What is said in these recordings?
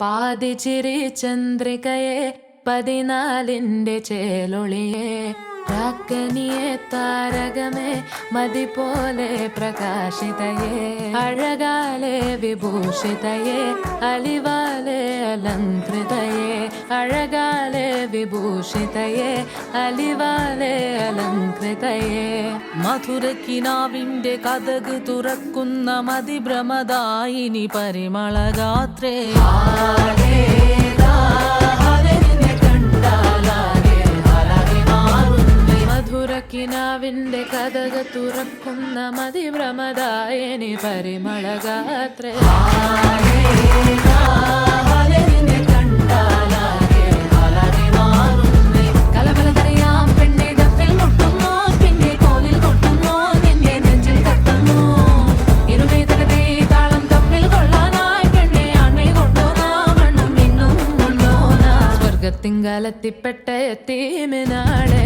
പാതിച്ചിരി ചന്ദ്രികയെ 14ന്റെ ചേലൊളിയെ രാക്കനിയെ താരകമേ മതി പോലെ പ്രകാശിതയെ അഴകാലെ വിഭൂഷിതയെ അലിവാലെ അലങ്കൃതയെ അഴകാലെ വിഭൂഷിതയെ അലിവാലെ അലങ്കൃതയെ മധുരക്കിനാവിന്റെ കഥക് തുറക്കുന്ന മതിഭ്രമദായിനി പരിമളഗാത്രേ മധുരക്കിനാവിന്റെ കഥക് തുറക്കുന്ന മതിഭ്രമദായിനി പരിമളഗാത്രേ കലബലതറിയാം പെണ്ണെ ദഫിൽ മുട്ടുന്നു പിന്നെ കോലിൽ കൊട്ടുന്നു നിന്നെ നെഞ്ചിൽ തട്ടുന്നു ഇരുമേതകത്തെ താളം തമ്മിൽ കൊള്ളാനായി പെണ്ണെ ആണെ കൊണ്ടുപോകാം മണ്ണും മിന്നും കൊണ്ടോന സ്വർഗത്തിങ്കലെത്തിപ്പെട്ട എത്തീമിനാളെ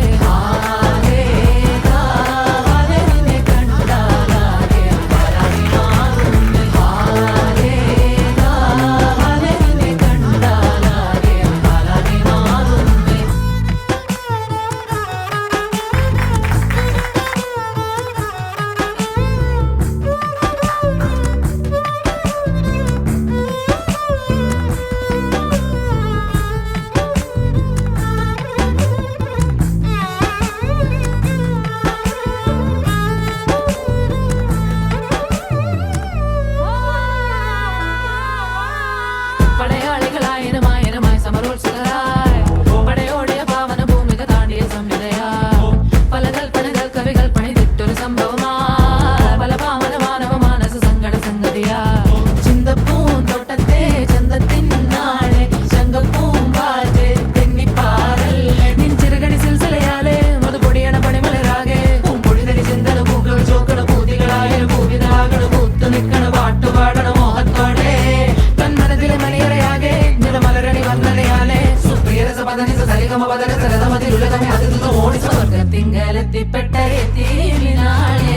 പടയാളികളായിരമായിരമായി സമരോത്സുകരായി പടയോടിയ പാവന ഭൂമിക താണ്ടിയ സംവിധയായി പല കൽപ്പനകൾ കവികൾ പണിതിട്ടൊരു സംഭവമായി പല പാവന മാനവ മാനസ സങ്കട സംഗതിയാ ചിന്തപ്പൂന്തോട്ടത്തെ ചന്തത്തിനാളെ ശങ്കപ്പൂമ്പാറ്റ് തെന്നിപ്പാറല്ലേ നിൻചിറകടി സിൽസിലയാലെ മധുപൊടിയണ പണിമലരാകെ പൂമ്പൊടിതരി ചിന്തന പൂക്കൾ ചോക്കണ പൂതികളായ പൂവിതാകണ പൂത്തു നിൽക്കണ പാട്ടുപാടണ മോഹത്തോടെ തന്മനത്തിലെ മണിയറയാകെ നിറമലരണി വർണ്ണനയാലെ സുപ്രിയരസ പദനിസ സരിഗമ പദന സരതമതിലുലകമേ അതിർന്നു ഓടിച്ച സ്വർഗത്തിങ്കലെത്തിപ്പെട്ട എത്തിനാളെ